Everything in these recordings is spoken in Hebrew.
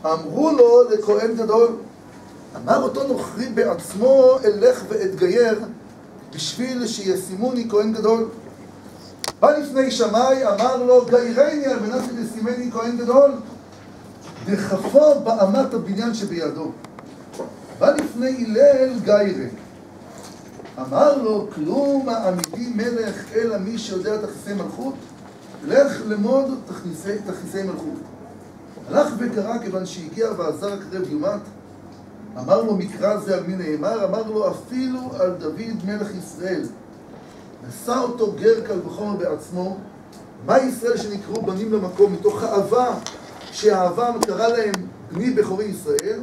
אמרו לו לכהן גדול, אמר אותו נוכרי בעצמו, אלך ואתגייר בשביל שישימוני כהן גדול. בא לפני שמאי, אמר לו, גיירני על מנת שישימני כהן גדול, דחפו באמת הבניין שבידו. בא לפני הלל גיירה, אמר לו, כלום העמידי מלך אלא מי שיודע תכסיסי מלכות, לך למוד תכסיסי מלכות. הלך וקרא כיוון שהגיע ועזר הקרב יומת, אמר לו מקרא זה על מי נאמר, אמר לו אפילו על דוד מלך ישראל. נשא אותו גר קל וחומר בעצמו. מה ישראל שנקראו בנים למקום מתוך האהבה, שהאהבה קרא להם בני בכורי ישראל,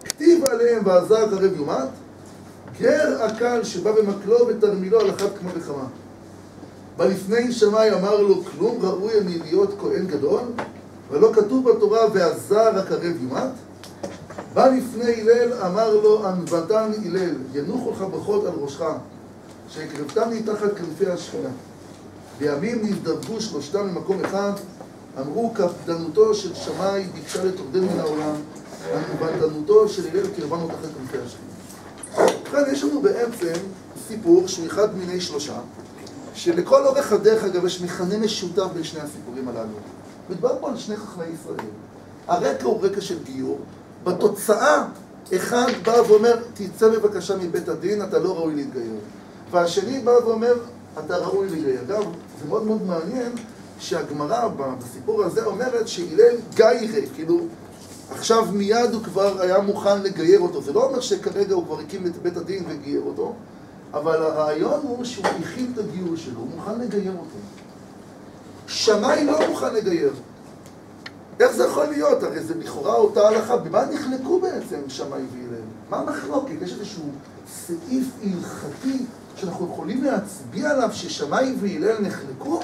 כתיב עליהם ועזר קרב יומת, גר הקל שבא במקלו ותרמילו על אחת כמו וכמה. בא לפני שמאי אמר לו, כלום ראוי אני להיות כהן גדול, ולא כתוב בתורה ועזר הקרב יומת. בא לפני הלל, אמר לו, ענוותן הלל, ינוחו לך ברכות על ראשך, שהקרבתני תחת כנפי השכינה. בימים נזדווגו שלושתם למקום אחד, אמרו, קפדנותו של שמאי ביקשה לתורדן מן העולם, ענוותנותו של הלל קרבנו תחת כנפי השכינה. כאן יש לנו בעצם סיפור שהוא אחד מיני שלושה, שלכל אורך הדרך, אגב, יש מכנה משותף בין שני הסיפורים הללו. מדובר פה על שני חכמי ישראל. הרקע הוא רקע של גיור. בתוצאה, אחד בא ואומר, תצא בבקשה מבית הדין, אתה לא ראוי להתגייר. והשני בא ואומר, אתה ראוי להתגייר. אגב, זה מאוד מאוד מעניין שהגמרא בסיפור הזה אומרת שהלל גיירה, כאילו, עכשיו מיד הוא כבר היה מוכן לגייר אותו. זה לא אומר שכרגע הוא כבר הקים את בית הדין וגייר אותו, אבל הרעיון הוא שהוא הכין את הגיור שלו, הוא מוכן לגייר אותו. שמאי לא מוכן לגייר. איך זה יכול להיות? הרי זה לכאורה אותה הלכה. במה נחלקו בעצם שמאי והלל? מה המחלוקת? יש איזשהו סעיף הלכתי שאנחנו יכולים להצביע עליו ששמאי והלל נחלקו?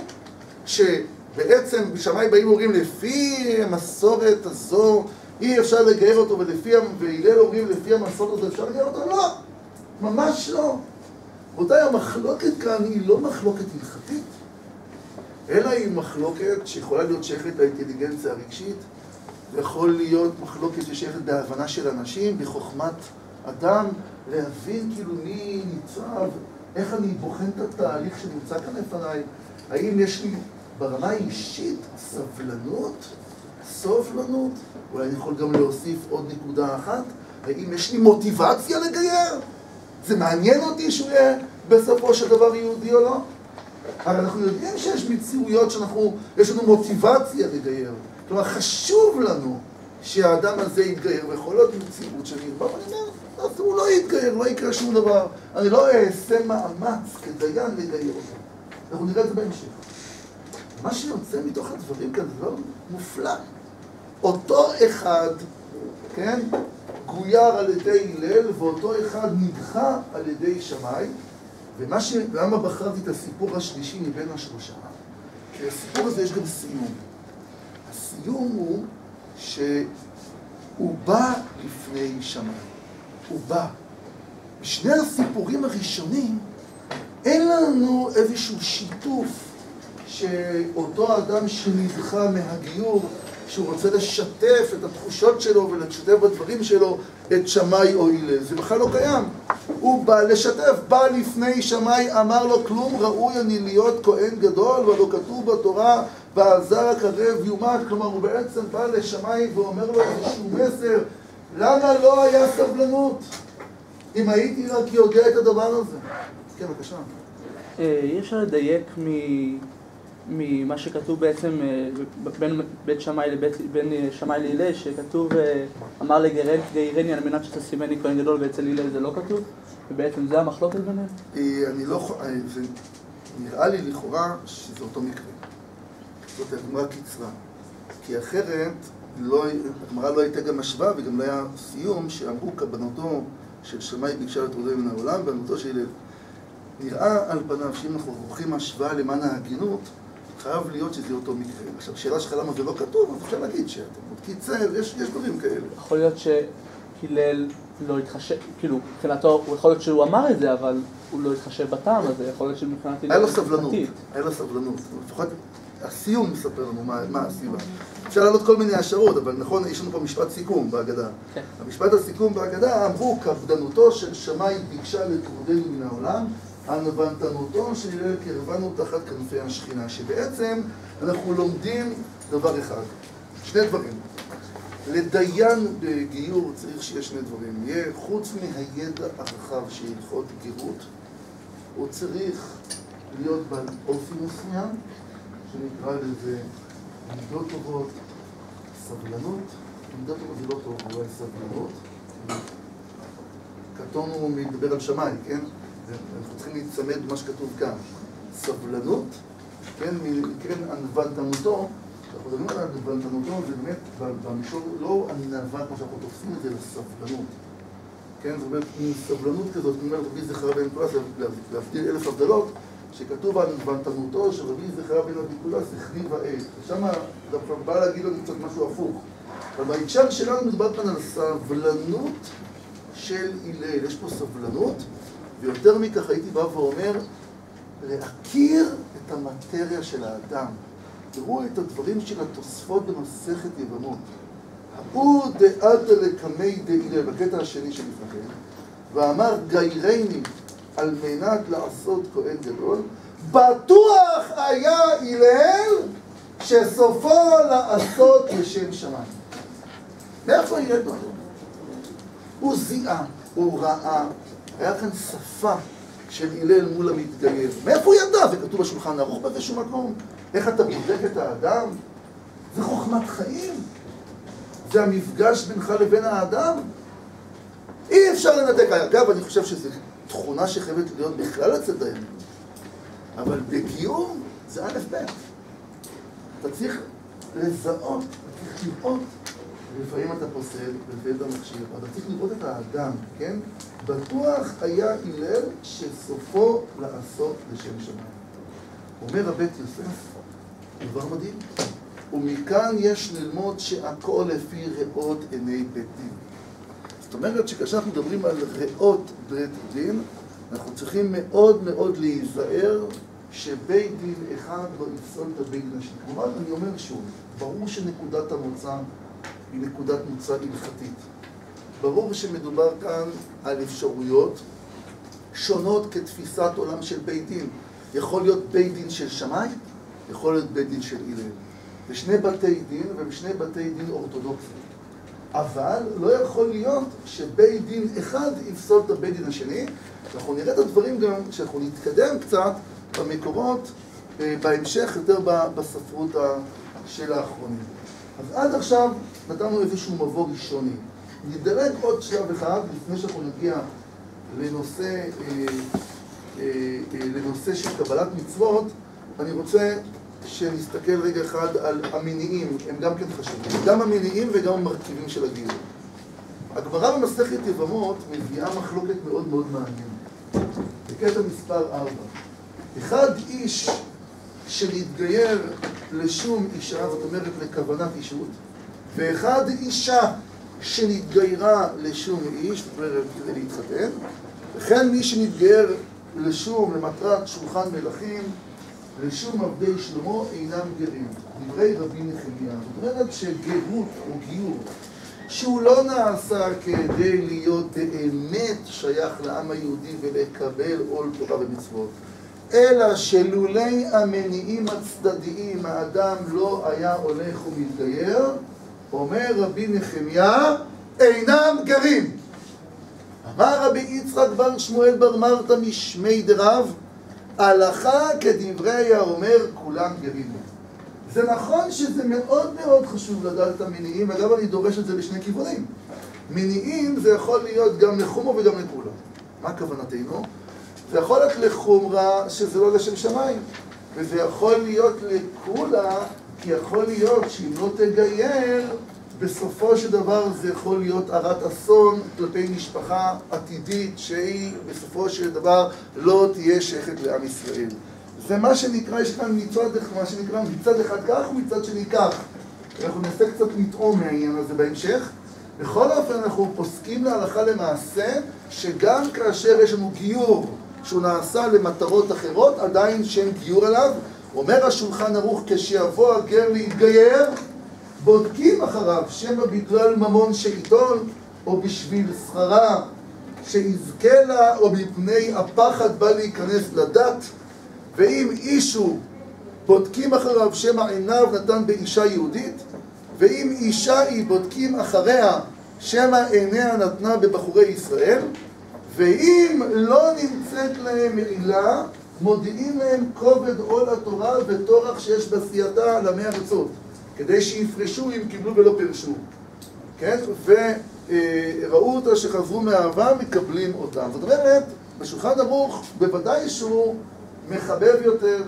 שבעצם שמאי באים אומרים לפי המסורת הזו אי אפשר לגייר אותו, והלל אומרים לפי המסורת הזו אפשר לגייר אותו? לא! ממש לא. רבותיי, המחלוקת כאן היא לא מחלוקת הלכתית, אלא היא מחלוקת שיכולה להיות שייכת לאינטליגנציה הרגשית, ויכול להיות מחלוקת ששייכת בהבנה של אנשים, בחוכמת אדם, להבין כאילו מי ניצב, איך אני בוחן את התהליך שנמצא כאן לפניי, האם יש לי ברמה האישית סובלנות, אולי אני יכול גם להוסיף עוד נקודה אחת, האם יש לי מוטיבציה לגייר? זה מעניין אותי שהוא יהיה בסופו של דבר יהודי או לא? הרי אנחנו יודעים שיש מציאויות שיש לנו מוטיבציה לגייר. כלומר, חשוב לנו שהאדם הזה יתגייר, ויכול להיות מציאות שאני בא ואני אומר, הוא לא יתגייר, לא יקרה שום דבר. אני לא אעשה מאמץ כדיין לגייר אותו. אנחנו נראה את זה בהמשך. מה שיוצא מתוך הדברים כאן זה לא מופלא. אותו אחד, כן, גויר על ידי הלל, ואותו אחד נדחה על ידי שמאי. ולמה בחרתי את הסיפור השלישי מבין השלושה? כי הסיפור הזה יש גם סיום. הסיום הוא שהוא בא לפני שמאי. הוא בא. בשני הסיפורים הראשונים אין לנו איזשהו שיתוף שאותו אדם שנדחה מהגיור, שהוא רוצה לשתף את התחושות שלו ולשתף בדברים שלו את שמאי או הלל. זה בכלל לא קיים. הוא בא לשתף, בא לפני שמאי, אמר לו, כלום ראוי אני להיות כהן גדול, ולא כתוב בתורה, ועזר הקרב יומת. כלומר, הוא בעצם בא לשמאי ואומר לו איזשהו מסר, למה לא היה סבלנות? אם הייתי רק יודע את הדבר הזה. כן, בבקשה. יש לדייק ממה שכתוב בעצם בין שמאי להלל, שכתוב אמר לגיירני על מנת שתשימני כהן גדול, ואצל הלל זה לא כתוב, ובעצם זה המחלוקת ביניהם? אני לא, זה נראה לי לכאורה שזה אותו מקרה. זאת הגמרא קיצרה, כי אחרת הגמרא לא הייתה גם השוואה וגם לא היה סיום שאמרו כוונתו של שמאי ביקשה לתורדן מן העולם ובנותו של הלל. נראה על פניו שאם אנחנו עורכים השוואה למען ההגינות, חייב להיות שזה אותו מקרה. עכשיו, שאלה שלך למה זה לא כתוב, אז אפשר להגיד שאתה מאוד קיצר, יש דברים כאלה. יכול להיות שהלל לא התחשב, כאילו, מבחינתו, יכול להיות שהוא אמר את זה, אבל הוא לא התחשב בטעם הזה, יכול להיות שמבחינת הלל... היה לו סבלנות. לפחות הסיום מספר לנו מה הסיבה. אפשר להעלות כל מיני השערות, אבל נכון, יש לנו פה משפט סיכום בהגדה. המשפט הסיכום בהגדה אמרו, קפדנותו של שמאי ביקשה לקרודנו מן העולם, ענוותנותו של הלל קרבנו תחת כנפי השכינה, שבעצם אנחנו לומדים דבר אחד, שני דברים. לדיין בגיור צריך שיהיה שני דברים. יהיה, חוץ מהידע הרחב של הלכות גירות, הוא צריך להיות בעל אופי מסוים, שנקרא לזה מידות טובות, סבלנות. מידות טובות זה לא טוב, אולי סבלנות. קטון הוא מדבר על שמאי, כן? אנחנו צריכים להצמד במה שכתוב כאן. סבלנות, כן? מכן ענוותנותו, אנחנו מדברים על ענוותנותו, זה באמת במישור לא ענווה כמו שאנחנו תופסים את זה, לסבלנות. כן? זאת אומרת, סבלנות כזאת, כמו רבי זכריה בן אביקולס, להבדיל 1000 הבדלות, שכתוב על ענוותנותו של רבי זכריה בן אביקולס, החריב האש. ושם דווקא בא להגיד לנו קצת משהו הפוך. אבל בהקשר שלנו מדובר כאן על סבלנות של הלל. יש פה סבלנות, ויותר מכך הייתי בא ואומר, להכיר את המטריה של האדם. תראו את הדברים של התוספות במסכת יבמות. הוא דעתה לקמי דהלל, בקטע השני שלפניכם, ואמר גיירני על מנת לעשות כהן גדול, בטוח היה הלל שסופו לעשות לשם שמיים. מאיפה הלל בטוח? הוא זיהה, הוא ראה, היה כאן שפה של הלל מול המתגייר. מאיפה הוא ידע? זה כתוב בשולחן ערוך באיזשהו מקום. איך אתה בודק את האדם? זה חוכמת חיים. זה המפגש בינך לבין האדם. אי אפשר לנתק. אגב, אני חושב שזו תכונה שחייבת להיות בכלל אצל דיינים. אבל בגיור זה א' ב'. אתה צריך לזהות, אתה צריך לראות. לפעמים אתה פוסל, ולפעמים אתה מכשיר, אתה צריך לראות את האדם, כן? בטוח היה הלל שסופו לעשות לשם שמיים. אומר הבית יוסף, דבר מדהים, ומכאן יש ללמוד שהכל לפי ראות עיני בית דין. זאת אומרת שכאשר אנחנו מדברים על ראות בית דין, אנחנו צריכים מאוד מאוד להיזהר שבית דין אחד לא יפסול את הבית דין השני. כלומר, אני אומר שוב, ברור שנקודת המוצא היא נקודת מוצא הלכתית. ברור שמדובר כאן על אפשרויות שונות כתפיסת עולם של בית דין. יכול להיות בית דין של שמאי, יכול להיות בית דין של הלל. בשני בתי דין ובשני בתי דין אורתודוקסיים. אבל לא יכול להיות שבית דין אחד יפסול את הבית דין השני. אנחנו נראה את הדברים גם שאנחנו נתקדם קצת במקורות, בהמשך יותר בספרות של האחרונים. אז עד עכשיו נתנו איזשהו מבוא ראשוני. נדלג עוד שלב אחד לפני שאנחנו נגיע לנושא של קבלת מצוות. אני רוצה שנסתכל רגע אחד על המניעים, הם גם כן חשובים. גם המניעים וגם המרכיבים של הגיור. הגמרא במסכת יבמות מביאה מחלוקת מאוד מאוד מעניינת. בקטע מספר 4. אחד איש שלהתגייר לשום אישה, זאת אומרת לכוונת אישות, ואחד אישה שנתגיירה לשום איש, זאת אומרת כדי להתחתן, וכן מי שנתגייר לשום למטרת שולחן מלכים, לשום עבדי שלמה אינם גרים. דברי רבי נחמיה. זאת אומרת שגרות או גיור שהוא לא נעשה כדי להיות באמת שייך לעם היהודי ולקבל עול תורה ומצוות, אלא שלולי המניעים הצדדיים האדם לא היה הולך ומתגייר, אומר רבי נחמיה, אינם גרים. אמר רבי יצחק בר שמואל בר מרתא משמי דרב, הלכה כדברי האומר כולם גרים. זה נכון שזה מאוד מאוד חשוב לדעת את המניעים, אגב אני דורש את זה לשני כיוונים. מניעים זה יכול להיות גם לחומו וגם לכולה. מה כוונתנו? זה יכול להיות לחומרה שזה לא לשם שמיים, וזה יכול להיות לכולה, כי יכול להיות שאם לא תגייר, בסופו של דבר זה יכול להיות הרת אסון כלפי משפחה עתידית שהיא בסופו של דבר לא תהיה שייכת לעם ישראל. זה מה שנקרא, יש כאן מצד אחד כך ומצד שני כך. אנחנו נעשה קצת מטעום מהעניין הזה בהמשך. בכל אופן אנחנו פוסקים להלכה למעשה שגם כאשר יש לנו גיור שהוא נעשה למטרות אחרות, עדיין שם גיור עליו. אומר השולחן ערוך, כשיבוא הגר להתגייר, בודקים אחריו, שמא בגלל ממון שעיתון, או בשביל שכרה שיזכה לה, או מפני הפחד בא להיכנס לדת. ואם אישו בודקים אחריו, שמא עיניו נתן באישה יהודית, ואם אישה היא בודקים אחריה, שמא עיניה נתנה בבחורי ישראל, ואם לא נמצאת להם מעילה, מודיעים להם כובד עול התורה וטורח שיש בעשייתה על עמי ארצות, כדי שיפרשו אם קיבלו ולא פרשו. כן? וראו אותה שחזרו מאהבה, מקבלים אותם. זאת אומרת, בשולחן ערוך בוודאי שהוא מחבב יותר,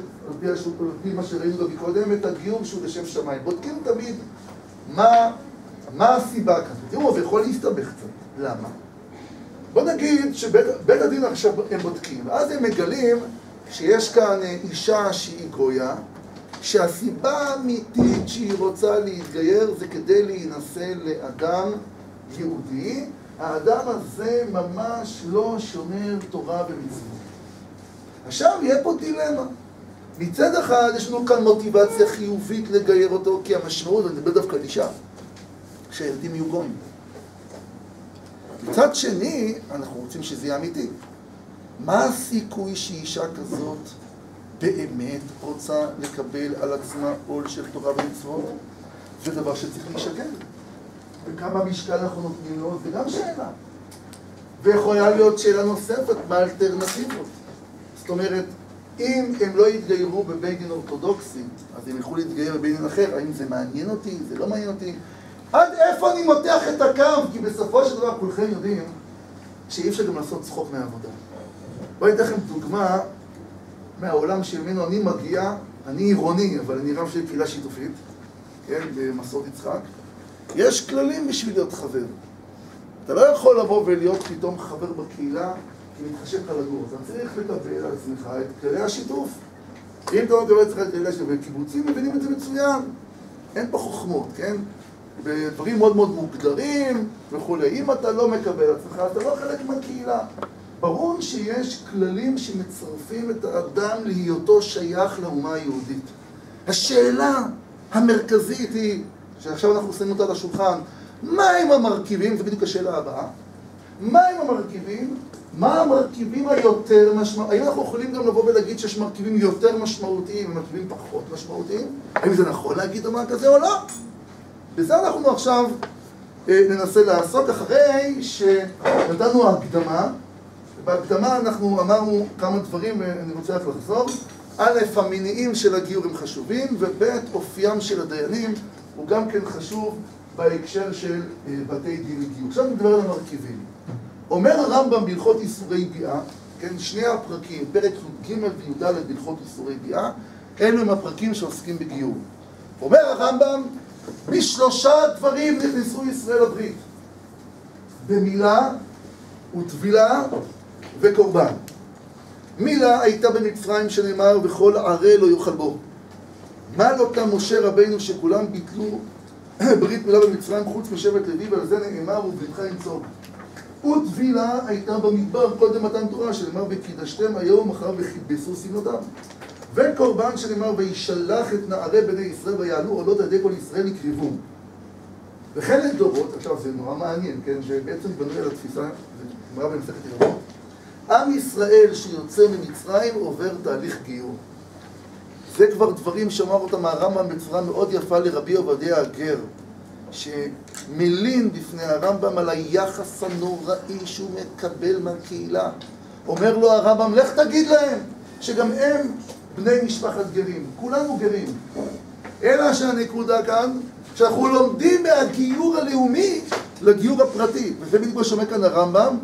על פי מה שראינו גם קודם, את הגיור שהוא לשם שמיים. בודקים תמיד מה הסיבה כזאת. תראו, זה יכול להסתבך קצת. למה? בוא נגיד שבית הדין עכשיו הם בודקים, ואז הם מגלים שיש כאן אישה שהיא גויה, שהסיבה האמיתית שהיא רוצה להתגייר זה כדי להינשא לאדם יהודי. האדם הזה ממש לא שומר תורה ומצוות. עכשיו יהיה פה דילמה. מצד אחד יש לנו כאן מוטיבציה חיובית לגייר אותו, כי המשמעות, אני מדבר דווקא על אישה, שהילדים יהיו גויים. מצד שני, אנחנו רוצים שזה יהיה אמיתי. מה הסיכוי שאישה כזאת באמת רוצה לקבל על עצמה עול של תורה ומצוות? זה דבר שצריך להישקל. וכמה משקל אנחנו נותנים לו, זה גם שאלה. ויכולה להיות שאלה נוספת, מה האלטרנטיבות? זאת אומרת, אם הם לא יתגיירו בבית דין אורתודוקסי, אז הם יכולו להתגייר בבית דין אחר. האם זה מעניין אותי? זה לא מעניין אותי? עד איפה אני מותח את הקו? כי בסופו של דבר כולכם יודעים שאי אפשר גם לעשות צחוק מהעבודה. בואי ניתן לכם דוגמה מהעולם שממנו אני מגיע. אני עירוני, אבל אני רב של קהילה שיתופית, כן, במסורת יצחק. יש כללים בשביל להיות חבר. אתה לא יכול לבוא ולהיות פתאום חבר בקהילה כי מתחשב לך לגור. אתה צריך לקבל על עצמך את כללי השיתוף. אם אתה לא מקבל את כללי השיתוף, וקיבוצים מבינים את זה מצוין. אין פה חוכמות, כן? בדברים מאוד מאוד מוגדרים וכולי. אם אתה לא מקבל על עצמך, אתה לא חלק מהקהילה. ברור שיש כללים שמצרפים את האדם להיותו שייך לאומה היהודית. השאלה המרכזית היא, שעכשיו אנחנו שמים אותה על השולחן, מה הם המרכיבים? זו בדיוק השאלה הבאה. מה הם המרכיבים? מה המרכיבים היותר משמעותיים? האם אנחנו יכולים גם לבוא ולהגיד שיש מרכיבים יותר משמעותיים ומרכיבים פחות משמעותיים? האם זה נכון להגיד דבר כזה או לא? בזה אנחנו עכשיו ננסה לעסוק אחרי שנתנו הקדמה. בהקדמה אנחנו אמרנו כמה דברים ואני רוצה רק לחזור. א', המניעים של הגיור הם חשובים, וב', אופיים של הדיינים הוא גם כן חשוב בהקשר של בתי דין לגיור. עכשיו נדבר על המרכיבים. אומר הרמב"ם בהלכות איסורי ביאה, כן, שני הפרקים, פרק י"ג וי"ד בהלכות איסורי ביאה, אלו הם הפרקים שעוסקים בגיור. אומר הרמב"ם, בשלושה דברים נכנסו ישראל לברית: במילה וטבילה וקורבן. מילה הייתה במצרים שנאמר וכל ערה לא יאכל בו. מה אותם משה רבינו שכולם ביטלו ברית מילה במצרים חוץ משבט לוי, ועל זה נאמר ובריתך ינצור. וטבילה הייתה במדבר קודם מתן תורה שנאמר וקידשתם היום מחר וכיבסו סבלותם. וקורבן שנאמר וישלח את נערי בני ישראל ויעלו עולות על ידי כל ישראל יקריבום. וכן לדורות, עכשיו זה נורא מעניין, כן, שבעצם בנוי על התפיסה, זה אמרה במסכת יבמות, עם ישראל שיוצא ממצרים עובר תהליך גיור. זה כבר דברים שאמר אותם הרמב"ם בצורה מאוד יפה לרבי עובדיה הגר, שמלין בפני הרמב"ם על היחס הנוראי שהוא מקבל מהקהילה. אומר לו הרמב"ם, לך תגיד להם שגם הם בני משפחת גרים, כולנו גרים. אלא שהנקודה כאן, שאנחנו לומדים מהגיור הלאומי לגיור הפרטי. וזה בדיוק מה שאומר כאן הרמב"ם,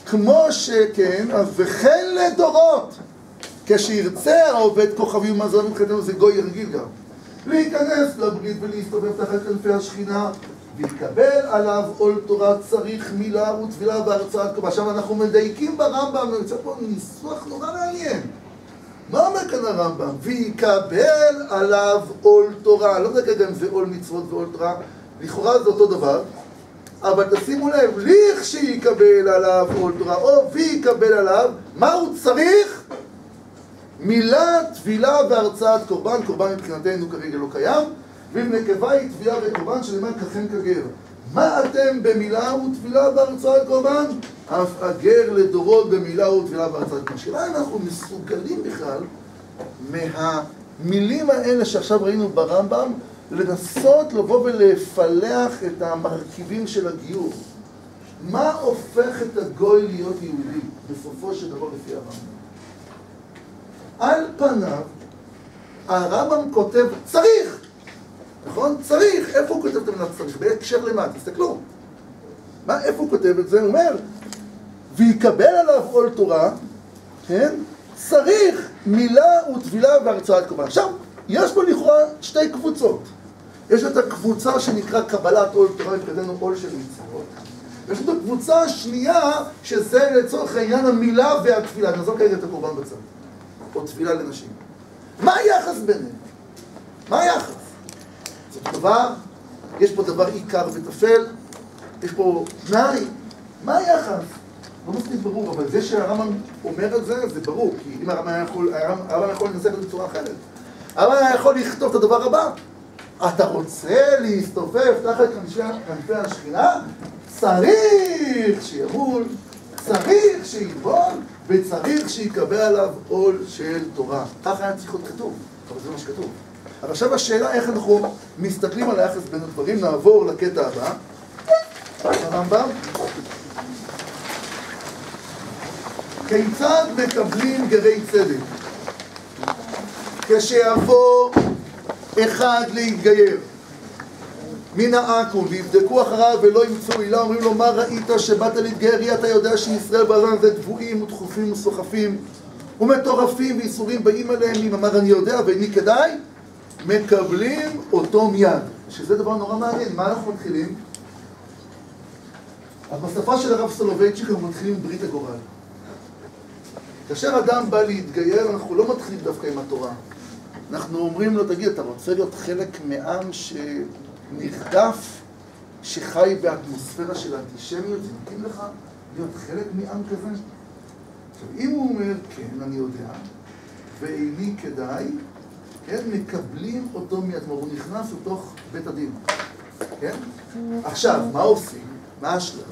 כמו שכן, וכן לדורות, כשירצה העובד כוכבי ומזון, מבחינתנו זה גוי רגיל גם, להיכנס לברית ולהסתובב תחת כנפי השכינה, ויקבל עליו עול תורה, צריך מילה וטבילה והרצאת קורבן. עכשיו אנחנו מדייקים ברמב"ם, ונמצא פה ניסוח נורא מעניין. מה אומר כאן הרמב"ם? ויקבל עליו עול תורה. לא יודע גם זה עול מצוות ועול תורה, לכאורה זה אותו דבר, אבל תשימו לב, לכשיקבל עליו עול תורה, או ויקבל עליו, מה הוא צריך? מילה, טבילה והרצאת קורבן. קורבן מבחינתנו כרגע לא קיים, ואם נקבה היא תביעה וקורבן שנאמר ככן כגר. מה אתם במילה וטבילה בהרצאת קורבן? אף הגר לדורות במילה וטבילה בהרצאת קורבן. השאלה אם אנחנו מסוגלים בכלל מהמילים האלה שעכשיו ראינו ברמב"ם לנסות לבוא ולפלח את המרכיבים של הגיור. מה הופך את הגוי להיות יהודי בסופו של דבר לפי הרמב"ם? על פניו הרמב"ם כותב צריך, נכון? צריך. איפה הוא כותב את המילה צריך? בהקשר למה? תסתכלו. איפה הוא כותב את זה? הוא אומר, ויקבל עליו עול תורה, כן? צריך מילה וטבילה והרצאת קורבן. עכשיו, יש פה לכאורה שתי קבוצות. יש את הקבוצה שנקרא קבלת עול תורה, מבחינתנו עול של מצוות. ויש את הקבוצה השנייה, שזה לצורך העניין המילה והתפילה. נעזוב כרגע את הקורבן בצד. או תפילה לנשים. מה היחס ביניהם? מה היחס? זאת דבר, יש פה דבר עיקר וטפל, יש פה תנאי. מה היחס? לא מספיק ברור, אבל זה שהרמב"ם אומר את זה, זה ברור. כי אם הרמב"ם יכול לנסח את זה בצורה אחרת. הרמב"ם יכול לכתוב את הדבר הבא. אתה רוצה להסתופף תחת כנפי השכינה? צריך שימול, צריך שיבול, וצריך שיקבל עליו עול של תורה. ככה היה צריך להיות כתוב, אבל זה מה שכתוב. עכשיו השאלה איך אנחנו מסתכלים על היחס בין הדברים. נעבור לקטע הבא. הרמב"ם. כיצד מקבלים גרי צדק? כשיבוא אחד להתגייר מן העכו"ם ויבדקו אחריו ולא ימצאו עילה, אומרים לו, מה ראית שבאת להתגייר? אתה יודע שישראל בעולם זה דבועים ודחופים וסוחפים ומטורפים ואיסורים באים עליהם. אם אמר אני יודע ואיני כדאי, מקבלים אותו מיד. שזה דבר נורא מעניין. מה אנחנו מתחילים? אז בשפה של הרב סולובייצ'יק אנחנו מתחילים ברית הגורל. כאשר אדם בא להתגייר, אנחנו לא מתחילים דווקא עם התורה. אנחנו אומרים לו, תגיד, אתה רוצה להיות חלק מעם שנרדף, שחי באטמוספירה של האנטישמיות? זה מתאים לך להיות חלק מעם כזה? עכשיו, אם הוא אומר, כן, אני יודע, ואיני כדאי, כן, מקבלים אותו מיד, הוא נכנס לתוך בית הדין. כן? עכשיו, מה עושים? מה השלב?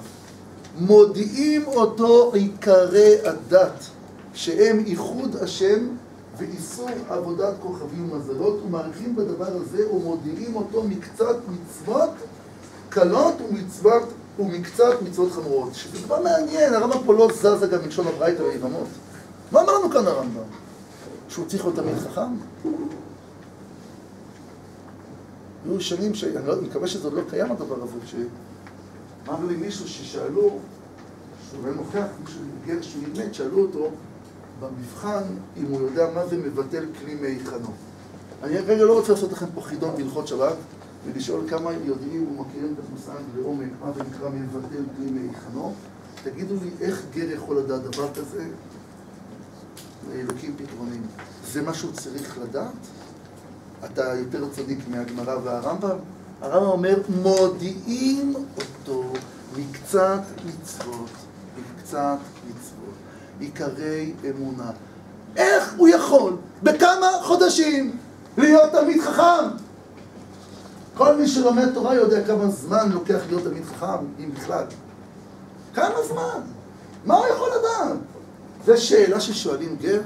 מודיעים אותו עיקרי הדת, שהם ייחוד השם ואיסור עבודת כוכבים ומזלות, ומעריכים בדבר הזה ומודיעים אותו מקצת מצוות קלות ומקצת מצוות חמורות. שזה דבר מעניין, הרמב"ם פה לא זזה גם מלשון הברייתא ויבמות. מה אמר לנו כאן הרמב"ם? שהוא צריך להיות תמיד חכם? היו שנים אני מקווה שזה עוד לא קיים הדבר הזה, שאמר לי מישהו ששאלו, שהוא היה נוכח, מישהו גר שהוא ילמד, שאלו אותו במבחן אם הוא יודע מה זה מבטל כלי מהיכנו. אני רגע לא רוצה לעשות לכם פה חידון בהלכות שבת ולשאול כמה יודעים ומכירים את המושג לעומק, מה זה נקרא מבטל כלי מהיכנו. תגידו לי איך גר יכול לדעת דבר כזה? אלוקים פתרונים. זה מה שהוא צריך לדעת? אתה יותר צדיק מהגמרא והרמב"ם? הרמב"ם אומר, מודיעים אותו מקצת מצוות, עיקרי אמונה. איך הוא יכול בכמה חודשים להיות תלמיד חכם? כל מי שלומד תורה יודע כמה זמן לוקח להיות תלמיד חכם, אם בכלל. כמה זמן? מה הוא יכול לדעת? זו שאלה ששואלים גר?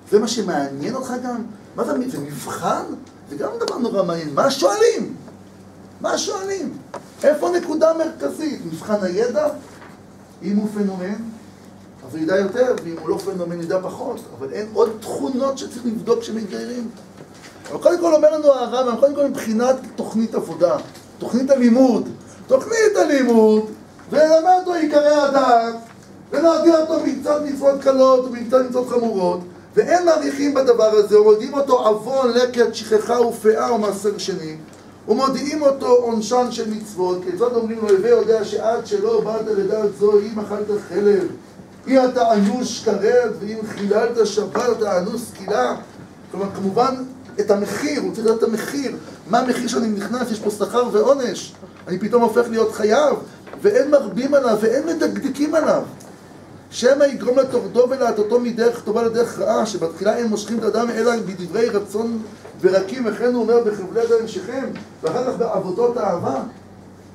זה מה שמעניין אותך גם? מה זה מבחן? זה גם דבר נורא מעניין. מה שואלים? מה שואלים? איפה נקודה מרכזית? מבחן הידע? אם הוא פנומן, אז הוא ידע יותר, ואם הוא לא פנומן ידע פחות. אבל אין עוד תכונות שצריך לבדוק כשמתגיירים. אבל קודם כל אומר לנו הרמב"ם, קודם כל מבחינת תוכנית עבודה, תוכנית הלימוד, ולמד אותו עיקרי הדת, ונעדיר אותו מקצת מצוות קלות ומקצת מצוות חמורות, ואין מעריכים בדבר הזה, ומודיעים אותו עוון, לקט, שכחה ופאה ומעשר שני, ומודיעים אותו עונשן של מצוות, כיצד אומרים לו, הווה יודע שעד שלא באת לדעת זו, אם אכלת חלב, אם אתה אנוש כרת, ואם חיללת שבת, אתה אנוש סקילה. כלומר, כמובן, את המחיר, הוא צריך לדעת את המחיר. מה המחיר שאני נכנס? יש פה שכר ועונש. אני פתאום הופך להיות חייב, ואין מרבים עליו, ואין מדקדקים עליו. שמא יגרום לטורדו ולהטותו מדרך טובה לדרך רעה, שבתחילה אין מושכים את האדם אלא בדברי רצון ורקים, וכן הוא אומר בחבלי ידיים שכם, ואחר כך בעבודות אהבה,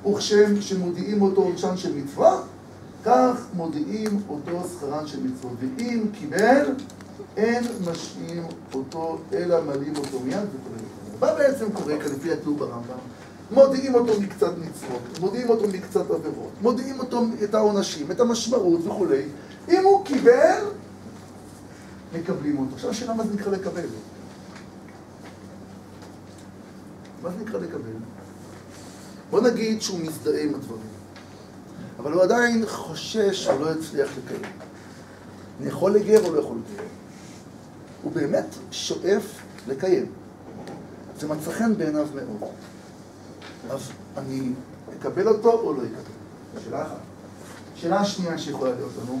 וכשם שמודיעים אותו עונשן של מצווה, כך מודיעים אותו שכרן של מצוות. ואם קיבל, אין משעים אותו, אלא מלאים אותו מיד וכו'. מה בעצם קורה כאן לפי התיאור ברמב"ם? מודיעים אותו מקצת מצוות, מודיעים אותו מקצת עבירות, מודיעים אותו את העונשים, את המשמעות וכו'. אם הוא קיבל, מקבלים אותו. עכשיו השאלה מה זה נקרא לקבל? מה זה נקרא לקבל? בוא נגיד שהוא מזדהה עם הדברים, אבל הוא עדיין חושש שהוא לא יצליח לקיים. אני יכול לגר או לא יכול לקיים? הוא באמת שואף לקיים. זה מצא חן בעיניו מאוד. אז אני אקבל אותו או לא אקבל? שאלה אחת. שאלה השנייה שיכולה להיות לנו,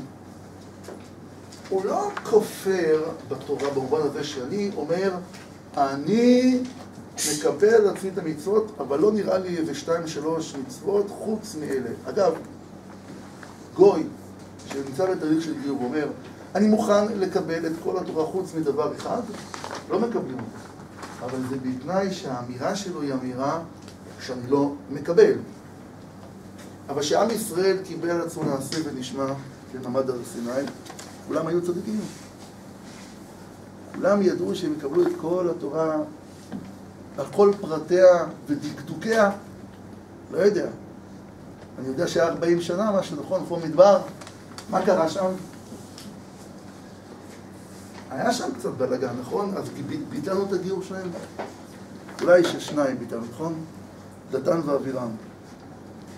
הוא לא כופר בתורה במובן הזה שאני אומר, אני מקבל על עצמי את המצוות, אבל לא נראה לי איזה 2-3 מצוות חוץ מאלה. אגב, גוי שנמצא בתהליך של גיור ואומר, אני מוכן לקבל את כל התורה חוץ מדבר אחד, לא מקבלים אותו. אבל זה בתנאי שהאמירה שלו היא אמירה שאני לא מקבל. אבל שעם ישראל קיבל על עצמו נעשה ונשמע למעמד הר סיני, כולם היו צדיקים. כולם ידעו שהם יקבלו את כל התורה על כל פרטיה ודקדוקיה. לא יודע. אני יודע שהיה 40 שנה, משהו נכון, פה מדבר. מה קרה שם? היה שם קצת בלגן, נכון? אז ביטלנו את הגיור שלהם. אולי ששניים ביטלנו, נכון? דתן ואבירם.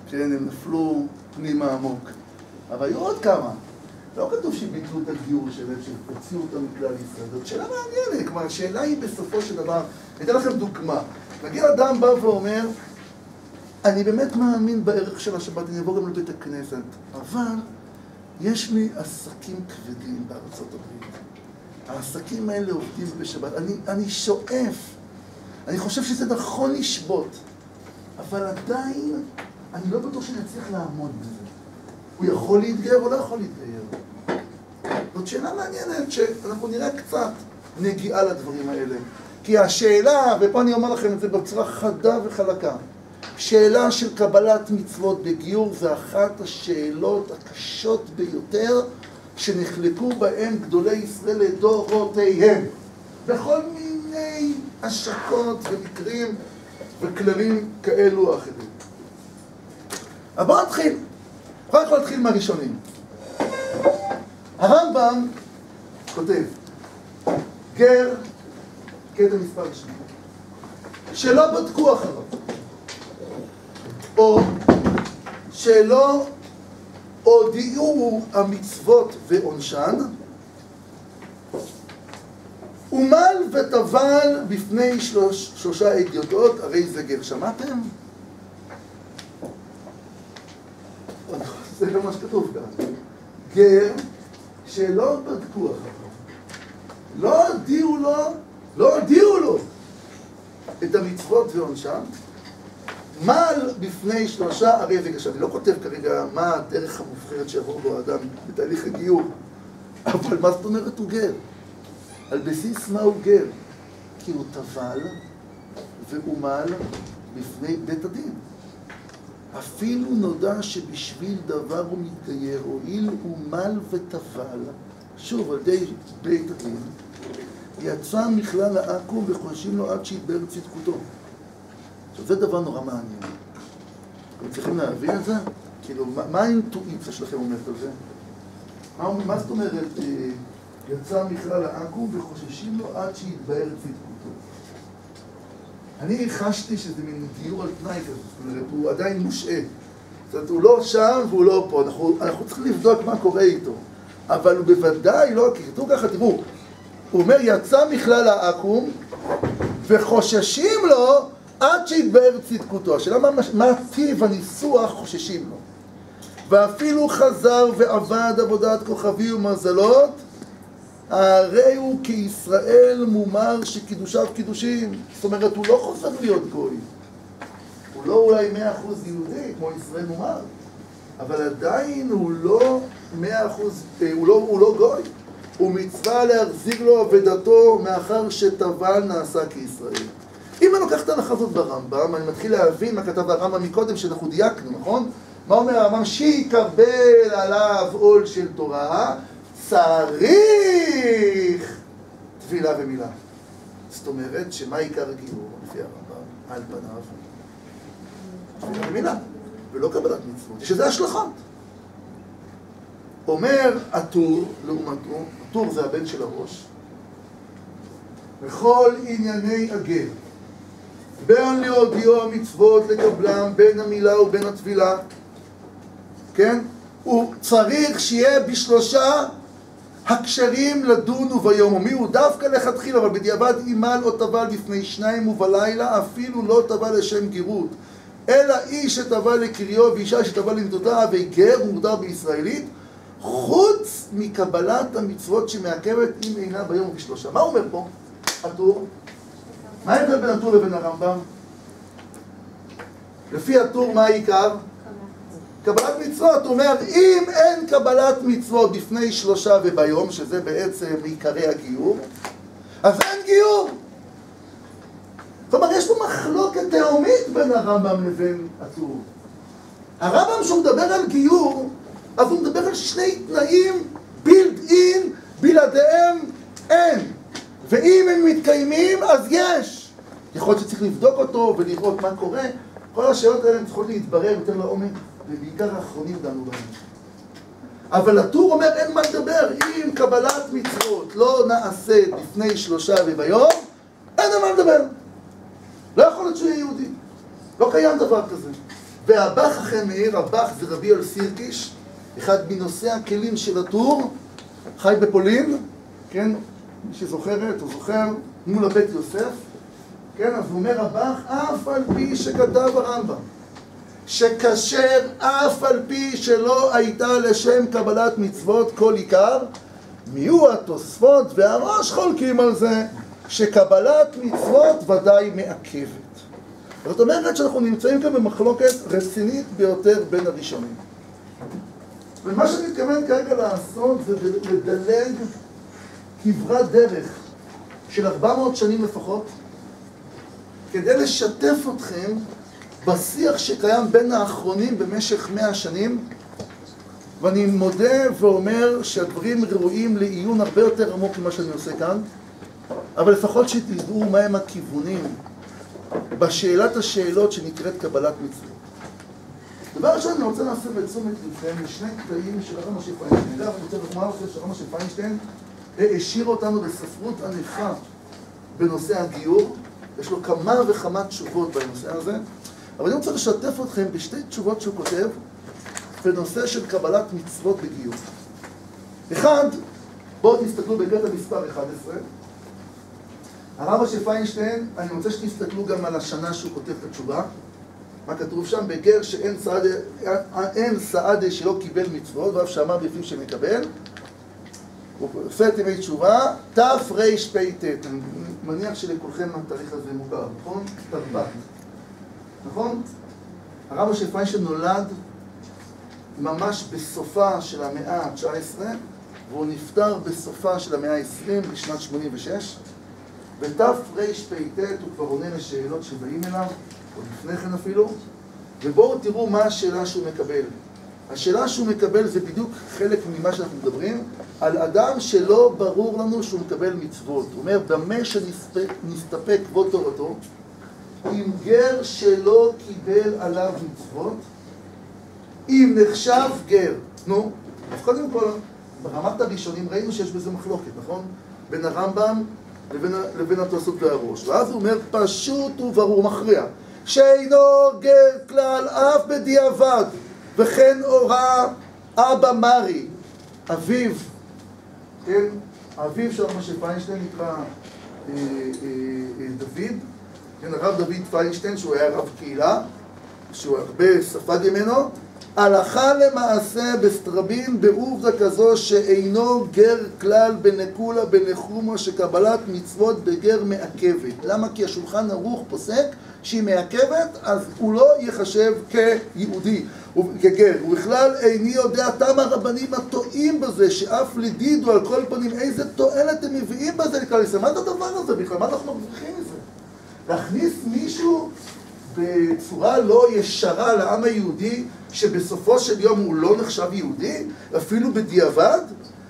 כן, הם נפלו פנימה עמוק. אבל היו עוד כמה. לא כתוב שביטלו את הגיור שלהם, שהוציאו אותם מכלל ישראל. זאת שאלה מעניינת. כלומר, השאלה היא בסופו של דבר, אני אתן לכם דוגמה. נגיד אדם בא ואומר, אני באמת מאמין בערך של השבת, אני אבוא גם לבית הכנסת, אבל יש לי עסקים כבדים בארצות הברית. העסקים האלה עובדים בשבת. אני שואף, אני חושב שזה נכון לשבות, אבל עדיין אני לא בטוח שאני אצליח לעמוד בזה. הוא יכול להתגייר או לא יכול להתגייר? זאת שאלה מעניינת שאנחנו נראה קצת נגיעה לדברים האלה. כי השאלה, ופה אני אומר לכם את זה בצורה חדה וחלקה, שאלה של קבלת מצוות בגיור זה אחת השאלות הקשות ביותר שנחלקו בהם גדולי ישראל לדורותיהם. בכל מיני השקות ומקרים וכללים כאלו או אחרים. אבל בואו נתחיל. בואו יכול להתחיל מהראשונים. הרמב"ם כותב, גר, קטע מספר 2, שלא בדקו אחריו, או שלא הודיעו המצוות ועונשן, ומל וטבל בפני שלושה הדיוטות, הרי זה גר. שמעתם? זה לא מה שכתוב כאן. גר שלא בדקו אחריו, לא הודיעו לו את המצוות ועונשן, מל בפני שלושה הרי זה גר. אני לא כותב כרגע מה הדרך המובחרת שיעבור בו האדם בתהליך הגיור, אבל מה זאת אומרת הוא גר? על בסיס מה הוא גר? כי הוא טבל ואומל בפני בית הדין. אפילו נודע שבשביל דבר הוא מתגייר, הואיל אומל וטבל, שוב על ידי בית הדין, יצא מכלל העכו"ם וחוששים לו עד שיתבהר צדקותו. עכשיו זה דבר נורא מעניין. אתם צריכים להבין את זה? כאילו, מה האינטואיציה שלכם אומרת על זה? מה זאת אומרת, יצא מכלל העכו"ם וחוששים לו עד שיתבהר צדקותו? אני חשתי שזה מין גיור על תנאי כזה, זאת אומרת, הוא עדיין מושעה. זאת אומרת, הוא לא שם והוא לא פה, אנחנו צריכים לבדוק מה קורה איתו. אבל הוא בוודאי לא, כי כתוב ככה, תראו, הוא אומר, יצא מכלל העכו"ם וחוששים לו עד שיתבהר צדקותו. השאלה מה טיב הניסוח חוששים לו. ואפילו חזר ועבד עבודת כוכבי ומזלות, הרי הוא כישראל מומר שקידושיו קידושים. זאת אומרת, הוא לא חוזר להיות גוי. הוא לא אולי 100% יהודי, כמו ישראל מומר. אבל עדיין הוא לא 100%, הוא לא גוי. הוא מצווה להחזיר לו עבודתו מאחר שטבל נעשה כישראל. אם אני לוקח את ההנחה הזאת ברמב"ם, אני מתחיל להבין מה כתב הרמב"ם מקודם שאנחנו דייקנו, נכון? מה אומר הרמב"ם? שיקבל עליו עול של תורה, צריך טבילה ומילה. זאת אומרת, שמה עיקר הגיור לפי הרמב"ם? על פניו, טבילה ומילה, ולא קבלת מצוות. יש איזה השלכות. אומר הטור, לעומתו, הטור זה הבן של הראש, בכל ענייני הגר, בין להודיעו המצוות לקבלם, בין המילה ובין הטבילה, כן? הוא צריך שיהיה בשלושה הקשרים לדון וביום. ומי הוא דווקא לכתחיל, אבל בדיעבד אימל או טבל לפני שניים ובלילה, אפילו לא טבל לשם גירות, אלא איש שטבל לקריו ואישה שטבל לנדותה, וגר מוגדר בישראלית, חוץ מקבלת המצוות שמעכבת אם אינה ביום ובשלושה. מה הוא אומר פה? הטור? מה ההבדל בין הטור לבין הרמב"ם? לפי הטור מה העיקר? קבלת מצוות. הוא אומר, אם אין קבלת מצוות בפני שלושה וביום, שזה בעצם עיקרי הגיור, אז אין גיור. כלומר, יש פה מחלוקת תהומית בין הרמב"ם לבין הטור. הרמב"ם שהוא מדבר על גיור, אז הוא מדבר על שני תנאים בילד אין, בלעדיהם אין. ואם הם מתקיימים, אז יש. יכול להיות שצריך לבדוק אותו ולראות מה קורה. כל השאלות האלה צריכות להתברר יותר לעומק, ובעיקר האחרונים דנו בהם. אבל הטור אומר, אין מה לדבר. אם קבלת מצוות לא נעשית לפני שלושה וביום, אין מה לדבר. לא יכול להיות שהוא יהיה יהודי. לא קיים דבר כזה. והבח אכן מאיר, הבח זה רבי יואל סירקיש, אחד מנושאי הכלים של הטור, חי בפולין, כן? מי שזוכרת או זוכר, מול הבית יוסף, כן? אז הוא אומר הבח, אף על פי שכתב הרמב"ם, שכשר אף על פי שלא הייתה לשם קבלת מצוות כל עיקר, מיהו התוספות והראש חולקים על זה, שקבלת מצוות ודאי מעכבת. זאת אומרת שאנחנו נמצאים כאן במחלוקת רצינית ביותר בין הראשונים. ומה שאני מתכוון כרגע לעשות זה לדלג כברת דרך של 400 שנים לפחות, כדי לשתף אתכם בשיח שקיים בין האחרונים במשך 100 שנים, ואני מודה ואומר שהדברים ראויים לעיון הרבה יותר עמוק ממה שאני עושה כאן, אבל לפחות שתדעו מהם הכיוונים בשאלת השאלות שנקראת קבלת מצוות. דבר ראשון, אני רוצה להסב את תשומת לבכם לשני קטעים של הרב משה פיינשטיין. אני רוצה לומר לכם שהרב משה פיינשטיין השאיר אותנו בספרות ענפה בנושא הגיור. יש לו כמה וכמה תשובות בנושא הזה, אבל אני רוצה לשתף אתכם בשתי תשובות שהוא כותב בנושא של קבלת מצוות בגיור. אחד, בואו תסתכלו בקטע מספר 11. הרב משה פיינשטיין, אני רוצה שתסתכלו גם על השנה שהוא כותב את התשובה. מה כתוב שם? בגר שאין סעדה שלא קיבל מצוות, ואף שאמר בפיו שמקבל. הוא עושה את ימי תשובה, תרפ"ט. אני מניח שלכולכם התאריך הזה מוכר, נכון? תרפ"ט. נכון? הרב משה פיינשטיין נולד ממש בסופה של המאה ה-19, והוא נפטר בסופה של המאה ה-20 בשנת 86. בתרפ"ט הוא כבר עונה לשאלות שבאים אליו, או לפני כן אפילו, ובואו תראו מה השאלה שהוא מקבל. השאלה שהוא מקבל זה בדיוק חלק ממה שאנחנו מדברים, על אדם שלא ברור לנו שהוא מקבל מצוות. הוא אומר, במה שנסתפק כבוד תורתו, אם גר שלא קיבל עליו מצוות, אם נחשב גר. נו, אז קודם כל, ברמת הראשונים ראינו שיש בזה מחלוקת, נכון? בין הרמב"ם לבין התוספות והראש. ואז הוא אומר, פשוט וברור, מכריע, שאינו גר כלל אף בדיעבד, וכן הורה אבא מרי, אביו, כן? אביו של משה פיינשטיין נקרא דוד, כן? הרב דוד פיינשטיין, שהוא היה רב קהילה, שהוא הרבה ספד ממנו, הלכה למעשה בסטרבין בעובדה כזו שאינו גר כלל בנקולה בנחומה שקבלת מצוות בגר מעכבת. למה? כי השולחן ערוך פוסק שהיא מעכבת, אז הוא לא יחשב כיהודי. כגר, ובכלל איני יודע תם הרבנים הטועים בזה, שאף לדידו על כל פנים איזה תועלת הם מביאים בזה לכלל ישראל. מה זה הדבר הזה בכלל? מה אנחנו מרוויחים מזה? להכניס מישהו בצורה לא ישרה לעם היהודי, שבסופו של יום הוא לא נחשב יהודי, אפילו בדיעבד,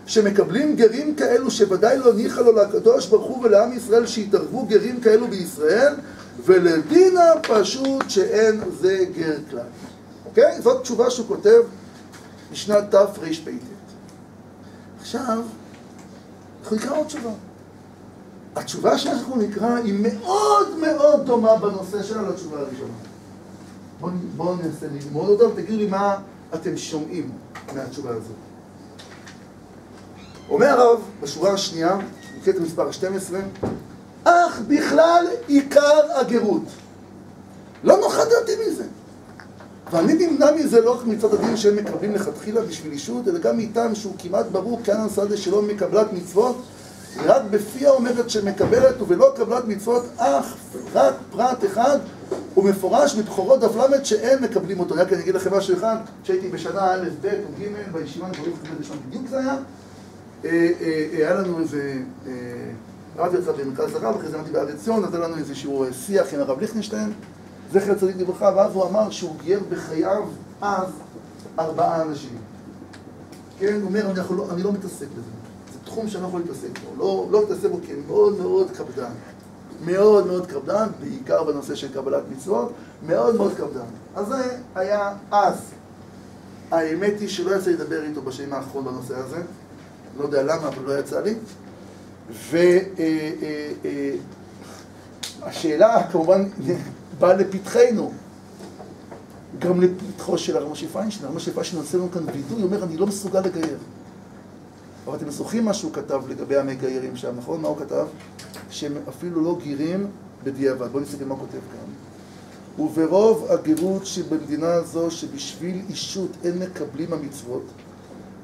שמקבלים גרים כאלו שוודאי לא ניחא לו לקדוש ברוך הוא ולעם ישראל שיתערבו גרים כאלו בישראל, ולדינה פשוט שאין זה גר כלל. אוקיי? זאת תשובה שהוא כותב בשנת תרפ"ט. עכשיו, אנחנו נקרא עוד תשובה. התשובה שאנחנו נקרא היא מאוד מאוד דומה בנושא שלה לתשובה הראשונה. בואו ננסה ללמוד אותה ותגידו לי מה אתם שומעים מהתשובה הזו. אומר הרב בשורה השנייה, בקטע מספר 12, אך בכלל עיקר הגרות. לא נוחה דעתי מזה. ואני נמנע מזה לא רק מצד הדין שהם מקבלים לכתחילה בשביל אישות, אלא גם איתם שהוא כמעט ברור כאן הסעדה שלו מקבלת מצוות, רק בפיה אומרת שמקבלת ובלא קבלת מצוות, אך רק פרט אחד, הוא מפורש בבחורות דף למד שאין מקבלים אותו. רק אני אגיד לכם משהו אחד, שהייתי בשנה א', ב' או ג' בישיבה, אני חושב שבשנה בדיוק זה היה, היה לנו איזה, רב יצא במרכז הרב, אחרי זה אמרתי בארץ ציון, אז היה לנו איזשהו שיח עם הרב ליכטנשטיין, זכר צדיק לברכה, ואז הוא אמר שהוא גייר בחייו אז 4 אנשים. כן, הוא אומר, אני לא מתעסק בזה. זה תחום שאני לא יכול להתעסק בו. לא מתעסק בו כי מאוד מאוד קפדן. מאוד מאוד קפדן, בעיקר בנושא של קבלת מצוות, מאוד מאוד קפדן. אז זה היה אז. האמת היא שלא יצא לדבר איתו בשנים האחרון בנושא הזה. לא יודע למה, אבל לא יצא לי. והשאלה כמובן באה לפתחנו. גם לפתחו של הרב משה פיינשטיין. הרב משה פיינשטיין נעשה לנו כאן וידוי, הוא אומר, אני לא מסוגל לגייר. אבל אתם זוכרים מה שהוא כתב לגבי המגיירים שם, נכון? מה הוא כתב? שהם אפילו לא גירים בדיעבד. בואו נסתכל מה הוא כותב כאן. וברוב הגירות שבמדינה הזו, שבשביל אישות אין מקבלים המצוות,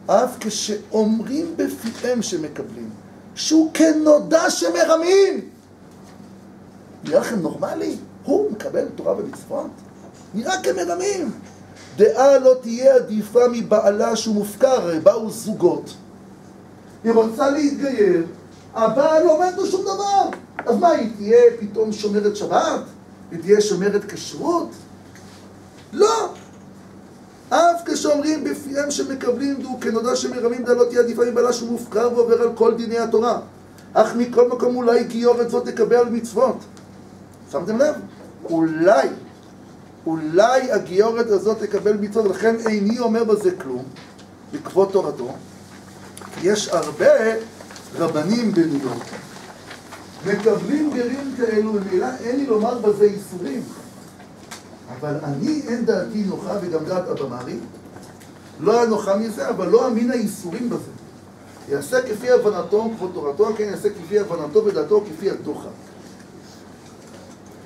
אף כשאומרים בפיהם שמקבלים, שהוא כנודע שמרמים. נראה לכם נורמלי? הוא מקבל תורה ומצוות? נראה כמרמים. דעה לא תהיה עדיפה מבעלה שהוא מופקר, הרי באו זוגות. היא רוצה להתגייר, הבעל לא עומד לו שום דבר. אז מה, היא תהיה פתאום שומרת שבת? היא תהיה שומרת כשרות? לא. אף כשאומרים בפיהם שמקבלים דו כנודע שמרמים, דעה לא תהיה עדיפה מבעלה שהוא מופקר ועובר על כל דיני התורה. אך מכל מקום אולי גיורת זאת תקבל מצוות. שמתם לב? אולי הגיורת הזאת תקבל מצוות, לכן איני אומר בזה כלום, בעקבות תורתו. יש הרבה רבנים בניו יורק, מקבלים גרים כאלו, ומילה אין לי לומר בזה איסורים. אבל אני אין דעתי נוחה, וגם דעת אבא מרי, לא היה נוחה מזה, אבל לא אמין האיסורים בזה. יעשה כפי הבנתו, כבוד תורתו, כן, יעשה כפי הבנתו ודעתו, כפי הדוחה.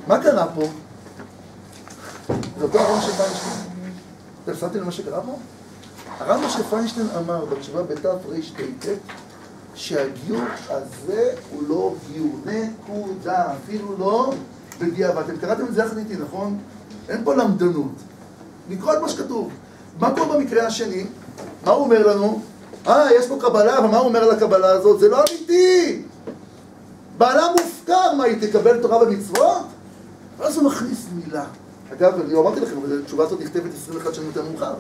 מה קרה פה? זה אותו הרב משה פיינשטיין. אתם שמתם למה שקרה פה? הרב משה פיינשטיין אמר בתשובה בתרפ"ט שהגיור הזה הוא לא גיור, נקודה, אפילו לא בדיעבד. אתם קראתם את זה יחד איתי, נכון? אין פה למדנות. לקרוא את מה שכתוב. מה פה במקרה השני? מה הוא אומר לנו? יש פה קבלה, אבל מה הוא אומר על הקבלה הזאת? זה לא אמיתי! בעלה מופקר, מה, היא תקבל תורה ומצוות? ואז הוא מכניס מילה. אגב, אני אמרתי לכם, התשובה הזאת נכתבת 21 שנים יותר מאוחר.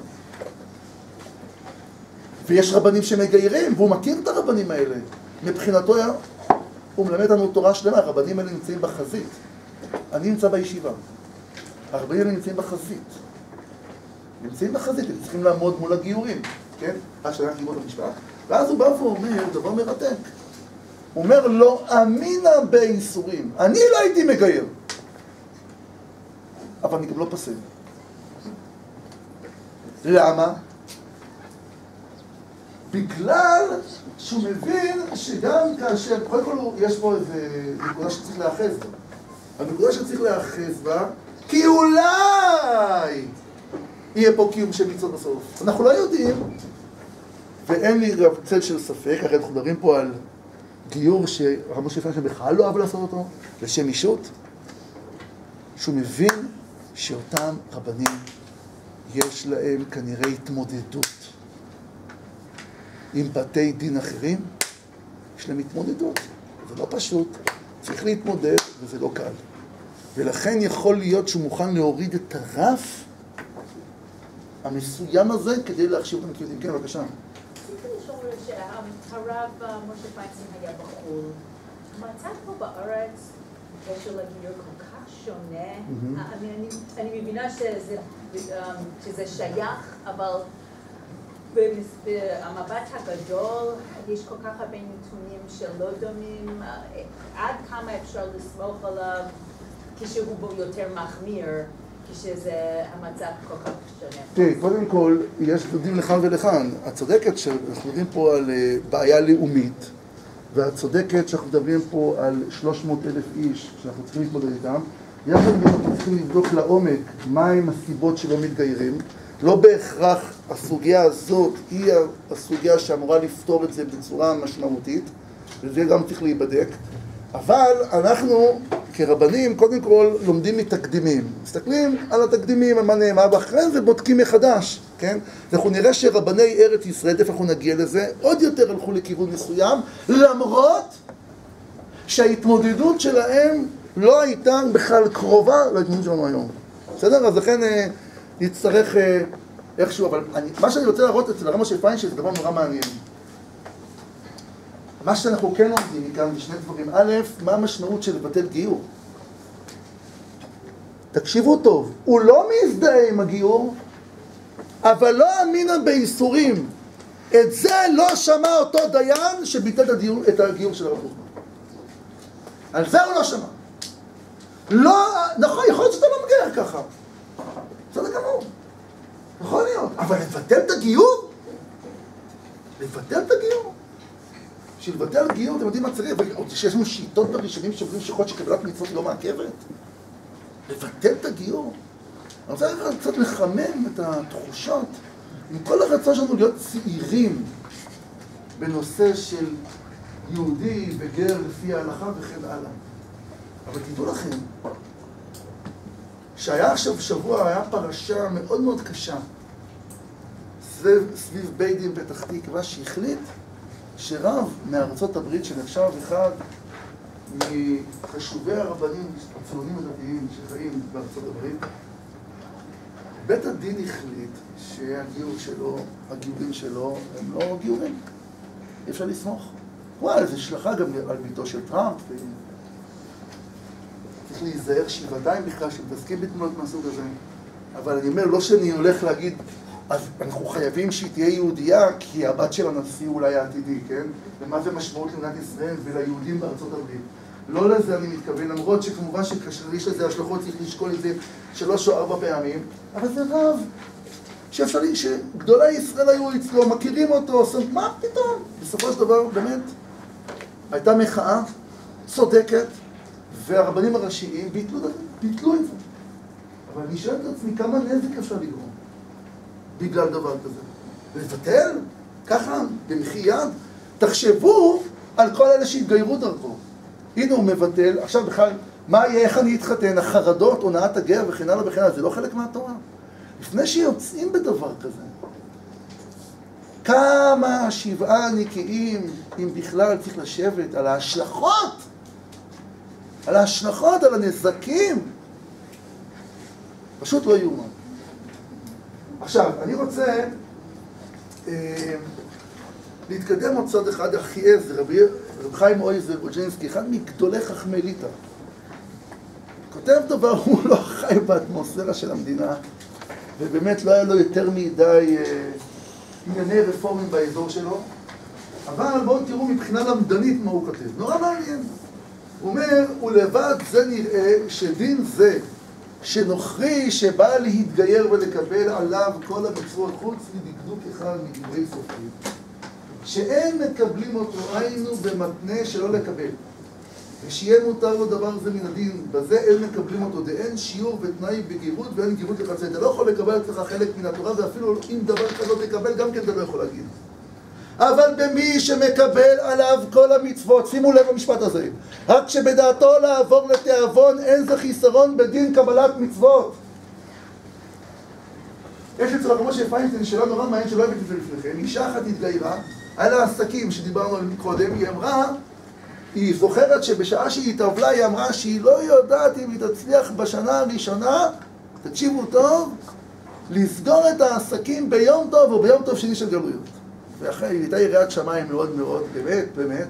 ויש רבנים שמגיירים, והוא מכיר את הרבנים האלה. מבחינתו, הוא מלמד לנו תורה שלמה, הרבנים האלה נמצאים בחזית. אני נמצא בישיבה. הרבנים האלה נמצאים בחזית. נמצאים בחזית, הם צריכים לעמוד מול הגיורים, כן? עד שנה גיורות המשפט. ואז הוא בא ואומר, דבר מרתק. הוא אומר, לא אמינה באיסורים. אני לא הייתי מגייר. אבל אני גם לא פסל. למה? בגלל שהוא מבין שגם כאשר, קודם כל יש פה איזו נקודה שצריך להאחז בה. הנקודה שצריך להאחז בה, כי אולי יהיה פה קיום של מצוות בסוף. אנחנו לא יודעים, ואין לי גם צל של ספק, הרי אנחנו מדברים פה על גיור שהרב משה פיינשטיין בכלל לא אהב לעשות אותו, לשם אישות, שהוא מבין שאותם רבנים יש להם כנראה התמודדות עם בתי דין אחרים. יש להם התמודדות, זה לא פשוט, צריך להתמודד וזה לא קל. ולכן יכול להיות שהוא מוכן להוריד את הרף המסוים הזה כדי להחשיב אותם כיהודים. כן, בבקשה. רציתי לשאול שהרב משה פיינשטיין היה בחו"ל. המצב פה בארץ בקשר לגיור כל כך שונה. אני מבינה שזה שייך, אבל במבט הגדול יש כל כך הרבה נתונים שלא דומים. עד כמה אפשר לסמוך עליו כשהוא בו יותר מחמיר, כשזה המצב כל כך שונה? תראי, קודם כל, יש צדדים לכאן ולכאן. את צודקת שאנחנו מדברים פה על בעיה לאומית, ואת צודקת שאנחנו מדברים פה על 300,000 איש שאנחנו צריכים להתמודד איתם. יחד עם אנחנו צריכים לבדוק לעומק מהם הסיבות שלא מתגיירים. לא בהכרח הסוגיה הזאת היא הסוגיה שאמורה לפתור את זה בצורה משמעותית, וזה גם צריך להיבדק. אבל אנחנו כרבנים קודם כל לומדים מתקדימים. מסתכלים על התקדימים, על מה נאמר, ואחרי זה בודקים מחדש, כן? אנחנו נראה שרבני ארץ ישראל, איפה אנחנו נגיע לזה, עוד יותר הלכו לכיוון מסוים, למרות שההתמודדות שלהם לא הייתה בכלל קרובה להתמודדות שלנו היום. בסדר? אז לכן נצטרך איכשהו, אבל מה שאני רוצה להראות אצל הרב משה פיינשטיין זה דבר נורא מעניין. מה שאנחנו כן לומדים מכאן זה שני דברים. א', מה המשמעות של לבטל גיור? תקשיבו טוב, הוא לא מזדהה עם הגיור, אבל לא אמינה בייסורים. את זה לא שמע אותו דיין שביטל את הגיור של הרב קוק. על זה הוא לא שמע. לא, נכון, יכול להיות שאתה לא מגייר ככה. בסדר גמור. יכול להיות. אבל לבטל את הגיור? לבטל את הגיור? בשביל לבטל גיור, אתם יודעים מה צריך? שיש לנו שיטות בראשונים שאומרים שיכול להיות שקבלת מצוות לא מעכבת? לבטל את הגיור? אני רוצה קצת לחמם את התחושות עם כל הרצון שלנו להיות צעירים בנושא של יהודי וגר לפי ההלכה וכן הלאה. אבל תדעו לכם שהיה עכשיו שבוע, היה פרשה מאוד מאוד קשה סביב בית דין פתח תקווה שהחליט שרב מארצות הברית שנחשב אחד מחשובי הרבנים הציונים הדתיים שחיים בארצות הברית, בית הדין החליט שהגיורים שלו הם לא גיורים, אי אפשר לסמוך. וואי, זה שלחה גם על ביתו של טראמפ, צריך להיזהר שבעתיים בכלל שמתעסקים בתמונות מהסוג הזה. אבל אני אומר, לא שאני הולך להגיד אז אנחנו חייבים שהיא תהיה יהודייה, כי הבת של הנשיא אולי העתידי, כן? ומה זה משמעות למדינת ישראל וליהודים בארצות הברית. לא לזה אני מתכוון, למרות שכמובן שכאשר יש לזה השלכות צריך לשקול את זה 3 או 4 פעמים, אבל זה רב שאפשר לי, שגדולי ישראל היו אצלו, מכירים אותו, מה פתאום? בסופו של דבר, באמת, הייתה מחאה צודקת, והרבנים הראשיים ביטלו את זה. אבל אני שואל את עצמי, כמה נזק אפשר לגרום בגלל דבר כזה? לבטל? ככה, במחי יד? תחשבו על כל אלה שהתגיירו דרכו. הנה הוא מבטל, עכשיו בכלל, מה יהיה, איך אני אתחתן? החרדות, הונאת הגר וכן הלאה וכן הלאה, זה לא חלק מהתורה. לפני שיוצאים בדבר כזה, כמה 7 נקיים, אם בכלל צריך לשבת, על ההשלכות, על הנזקים, פשוט לא יאומן. עכשיו, אני רוצה להתקדם עוד צד אחד, אחיעזר, רב חיים אויזר רוג'נסקי, אחד מגדולי חכמי ליטא. כותב דבר, הוא לא חי באטמוספירה של המדינה, ובאמת לא היה לו יותר מדי ענייני רפורמים באזור שלו, אבל בואו תראו מבחינה למדנית מה הוא כותב. נורא מעניין. הוא אומר, ולבד זה נראה שדין זה, שנוכרי שבא להתגייר ולקבל עליו כל המצוות חוץ מדקדוק אחד מדברי סופרים, שאין מקבלים אותו, היינו במתנה שלא לקבל, ושיהיה מותר לו דבר זה מן הדין, בזה אין מקבלים אותו, דאין שיעור ותנאי בגירות ואין גירות לחצה. אתה לא יכול לקבל אצלך חלק מן התורה, ואפילו אם דבר כזאת לקבל, גם כן אתה לא יכול להגיד. אבל במי שמקבל עליו כל המצוות, שימו לב במשפט הזה, רק שבדעתו לעבור לתיאבון אין זה חיסרון בדין קבלת מצוות. יש אצל הרב משה פיינשטיין שאלה נורא מעניין שלא הבאתי את זה לפניכם. אישה אחת התגיירה, היה לה עסקים שדיברנו עליהם קודם, היא אמרה, היא זוכרת שבשעה שהיא התאבלה, היא אמרה שהיא לא יודעת אם היא תצליח בשנה הראשונה, תקשיבו טוב, לסגור את העסקים ביום טוב או ביום טוב שני של גלויות. ואחרי, היא הייתה יראת שמיים מאוד מאוד, באמת, באמת,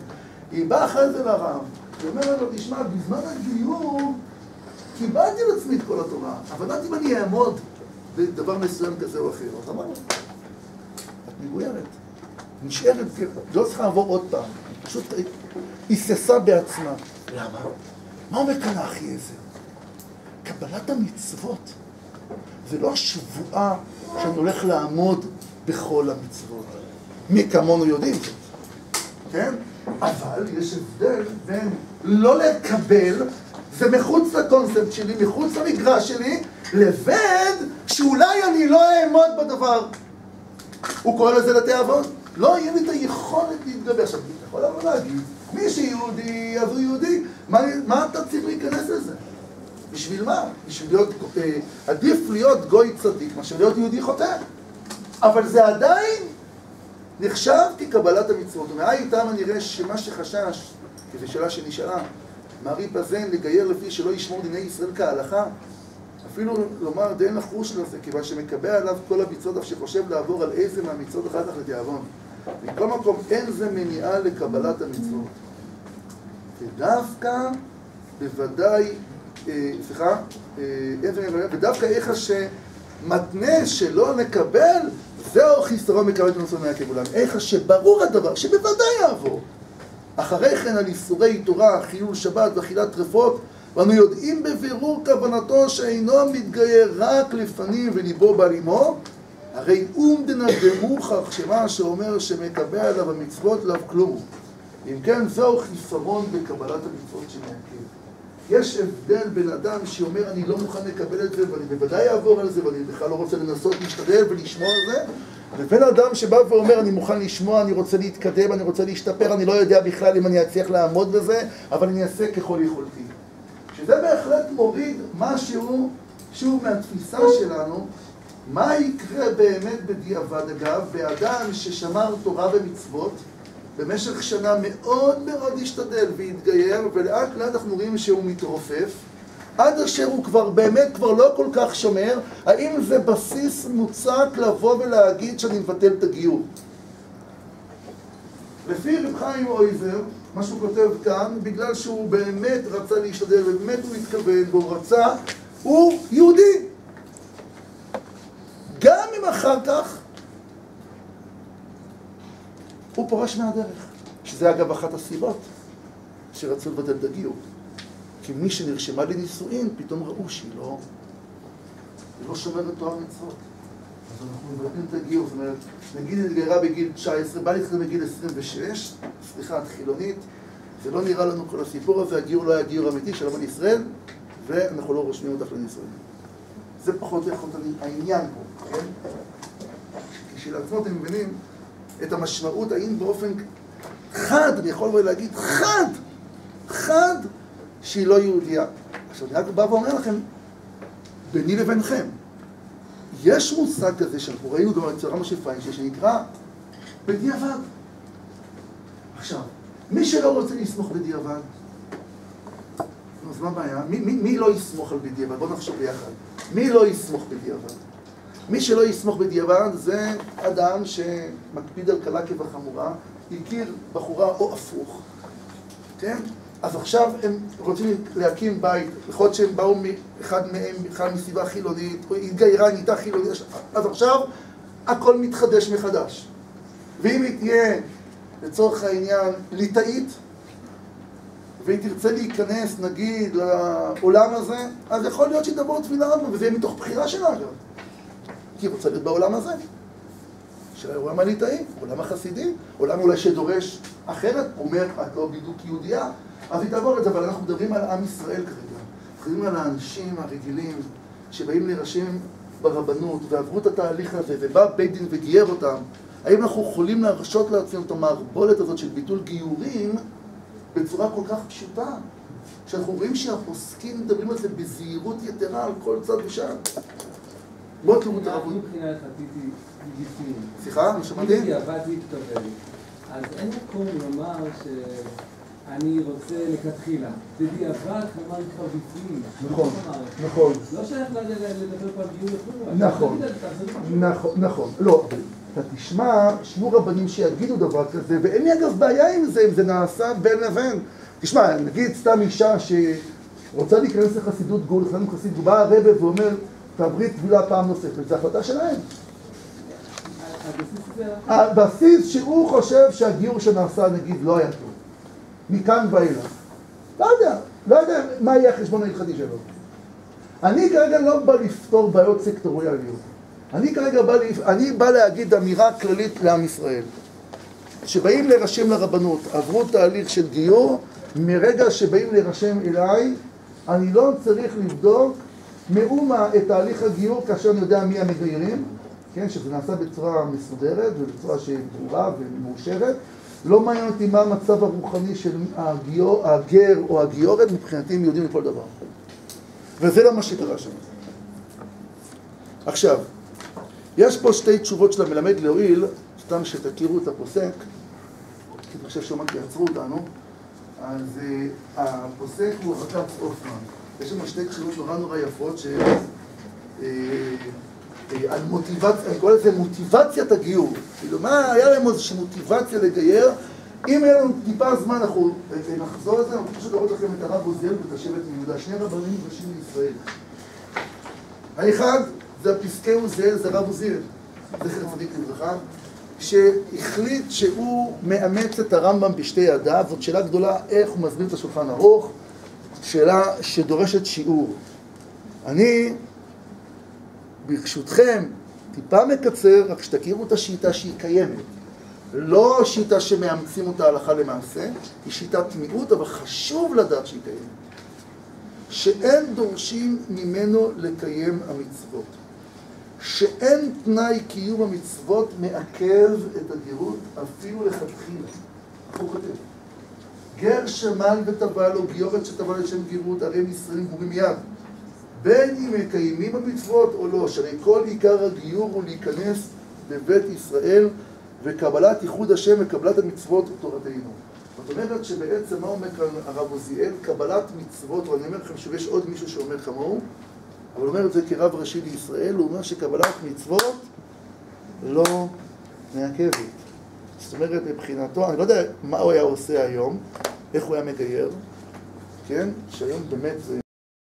היא באה אחרי זה לרב, ואומרת לו, תשמע, בזמן הגיור, קיבלתי לעצמי את כל התורה, אבל לא יודעת אם אני אעמוד בדבר מסוים כזה או אחר. אז אמרנו, את מגוירת, נשארת, לא צריכה לעבור עוד פעם, פשוט היססה בעצמה. למה? מה אומר כאן האחי עזר? קבלת המצוות זה לא השבועה שאני הולך לעמוד בכל המצוות. מי כמונו יודעים זאת, כן? אבל יש הבדל בין לא לקבל, זה מחוץ לקונספט שלי, מחוץ למגרש שלי, לבין שאולי אני לא אעמוד בדבר. הוא קורא לזה לתיאבון. לא יהיה לי את היכולת להתגבר. עכשיו, אתה יכול לבוא להגיד, מי שיהודי, אז הוא יהודי. מה אתה צריך להיכנס לזה? בשביל מה? בשביל להיות, עדיף להיות גוי צדיק, מאשר להיות יהודי חוטא. אבל זה עדיין נחשב כקבלת המצוות. ומהאיתם אני אראה שמה שחשש, כי זו שאלה שנשאלה, מרי פזן לגייר לפי שלא ישמור דיני ישראל כהלכה, אפילו לומר די נחוש לזה, כיוון שמקבע עליו כל המצוות, אף שחושב לעבור על איזה מהמצוות אחר כך לתיאבון. מכל מקום אין זה מניעה לקבלת המצוות. ודווקא, בוודאי, ודווקא איך שמתנה שלא נקבל, זהו חיסרון מקבל את הנושא מהכבולם. איך שברור הדבר, שבוודאי יעבור. אחרי כן על איסורי תורה, חילול שבת ואכילת טרפות, ואנו יודעים בבירור כוונתו שאינו מתגייר רק לפנים וליבו בא לימו, הרי אומדנה דמוכח שמה שאומר שמקבע עליו המצוות לאו כלום. אם כן, זהו חיסרון בקבלת המצוות שמעכב. יש הבדל בין אדם שאומר אני לא מוכן לקבל את זה ואני בוודאי אעבור על זה ואני בכלל לא רוצה לנסות להשתדל ולשמוע על זה, לבין אדם שבא ואומר אני מוכן לשמוע, אני רוצה להתקדם, אני רוצה להשתפר, אני לא יודע בכלל אם אני אצליח לעמוד בזה, אבל אני אעשה ככל יכולתי. שזה בהחלט מוריד משהו שהוא מהתפיסה שלנו, מה יקרה באמת בדיעבד אגב, באדם ששמר תורה ומצוות, במשך שנה מאוד מאוד השתדל והתגייר, ולאט לאט אנחנו רואים שהוא מתרופף, עד אשר הוא כבר באמת כבר לא כל כך שומר, האם זה בסיס מוצק לבוא ולהגיד שאני מבטל את הגיור? לפי רב חיים אויזר, מה שהוא כותב כאן, בגלל שהוא באמת רצה להשתדל, ובאמת הוא התכוון, והוא רצה, הוא יהודי. גם אם אחר כך, הוא פורש מהדרך. שזה אגב אחת הסיבות שרצו לבטל את הגיור. כי מי שנרשמה לנישואין, פתאום ראו שהיא לא שומרת תורה ומצוות. אז אנחנו מבטלים את הגיור, זאת אומרת, נגיד התגיירה בגיל 19, בא להתחיל בגיל 26, סליחה, את חילונית, זה לא נראה לנו כל הסיפור הזה, הגיור לא היה גיור אמיתי של עם ישראל, ואנחנו לא רושמים אותך לנישואין. זה פחות או יותר העניין פה, כן? כשלעצמו אתם מבינים את המשמעות, האם באופן חד, אני יכול להגיד, חד, שהיא לא יהודייה. עכשיו, אני רק בא ואומר לכם, ביני לבינכם, יש מושג כזה שאנחנו ראינו גם אצל רב משה פיינשטיין, שנקרא בדיעבד. עכשיו, מי שלא רוצה לסמוך בדיעבד, אז מה הבעיה? מי לא יסמוך על בדיעבד? בואו נחשוב ביחד. מי לא יסמוך בדיעבד? מי שלא יסמוך בדיעבד זה אדם שמקפיד על קלה כבחמורה, הכיר בחורה או הפוך, כן? אז עכשיו הם רוצים להקים בית, יכול להיות שהם באו אחד מסביבה חילונית, או התגיירה, נהייתה חילונית, אז עכשיו הכל מתחדש מחדש. ואם היא תהיה, לצורך העניין, ליטאית, והיא תרצה להיכנס, נגיד, לעולם הזה, אז יכול להיות שהיא תעבור תפילה רבה, וזה יהיה מתוך בחירה שלה אגב. כי היא רוצה להיות בעולם הזה. של העולם הליטאי, עולם החסידי, עולם אולי שדורש אחרת, אומר, את לא בדיוק יהודייה, אז היא תעבור את זה, אבל אנחנו מדברים על עם ישראל כרגע. אנחנו מדברים על האנשים הרגילים שבאים להירשם ברבנות, ועברו את התהליך הזה, ובא בית דין וגייר אותם. האם אנחנו יכולים להרשות לעצמנו את המערבולת הזאת של ביטול גיורים בצורה כל כך פשוטה? שאנחנו רואים שהפוסקים מדברים על זה בזהירות יתרה על כל צד ושם. בואו תראו את הרב... מבחינה הלכתית היא בפנים. סליחה, לא שמעתי? אם בדיעבד היא התקבלת, אז אין מקום לומר שאני רוצה לכתחילה. בדיעבד כלומר כבר בפנים. נכון, נכון. לא שייך לדבר פה על גיור וכו'. נכון, נכון. לא, אתה תשמע, שיהיו רבנים שיגידו דבר כזה, ואין לי אגב בעיה עם זה, אם זה נעשה בין לבין. תשמע, נגיד סתם אישה שרוצה להיכנס לחסידות גאול, בא הרבה ואומר, תעברי טבילה פעם נוספת, זו החלטה שלהם. הבסיס שהוא חושב שהגיור שנעשה, נגיד, לא היה טוב. מכאן ואילך. לא יודע מה יהיה החשבון ההלכתי שלו. אני כרגע לא בא לפתור בעיות סקטוריאליות. אני בא להגיד אמירה כללית לעם ישראל. שבאים להירשם לרבנות, עברו תהליך של גיור, מרגע שבאים להירשם אליי, אני לא צריך לבדוק מאומה את תהליך הגיור כאשר אני יודע מי המגיירים, כן, שזה נעשה בצורה מסודרת ובצורה שהיא ברורה ומאושרת. לא מעניין אותי מה המצב הרוחני של הגר או הגיורת, מבחינתי הם יודעים לכל דבר. וזה לא מה שקרה שם. עכשיו, יש פה שתי תשובות של המלמד להועיל, סתם שתכירו את הפוסק, כי אני חושב שאומרים כי יעצרו אותנו, אז הפוסק הוא הרב הופמן. יש לנו שתי תשובות נורא יפות על מוטיבציה, אני קורא לזה מוטיבציית הגיור. כאילו, מה היה להם איזושהי מוטיבציה לגייר? אם היה לנו טיפה זמן, אנחנו נחזור לזה, אנחנו פשוט לראות לכם את הרב עוזיאל ואת השבט מיהודה, שני רבנים ראשיים לישראל. האחד זה הפסקי עוזיאל, זה הרב עוזיאל, זכר צדיק לברכה, שהחליט שהוא מאמץ את הרמב"ם בשתי ידיו. זאת שאלה גדולה, איך הוא מסביר את השולחן ערוך, שאלה שדורשת שיעור. אני, ברשותכם, טיפה מקצר, רק שתכירו את השיטה שהיא קיימת. לא שיטה שמאמצים אותה הלכה למעשה, היא שיטת מיעוט, אבל חשוב לדעת שהיא קיימת. שאין דורשים ממנו לקיים המצוות. שאין תנאי קיום המצוות מעכב את הגירות אפילו לכתחילה. הוא כותב. גר שמל וטבע לו, גיורת שטבע לשם גירות, הרי הם ישראלים גמורים מיד. בין אם מקיימים המצוות או לא, שהרי כל עיקר הגיור הוא להיכנס בבית ישראל וקבלת ייחוד השם וקבלת המצוות ותורתנו. זאת אומרת שבעצם מה אומר כאן הרב עוזיאל? קבלת מצוות, ואני אומר לכם שיש עוד מישהו שאומר כמוהו, אבל הוא אומר את זה כרב ראשי לישראל, הוא אומר שקבלת מצוות לא מעכבת. זאת אומרת, מבחינתו, אני לא יודע מה הוא היה עושה היום, איך הוא היה מגייר, כן? שהיום באמת זה...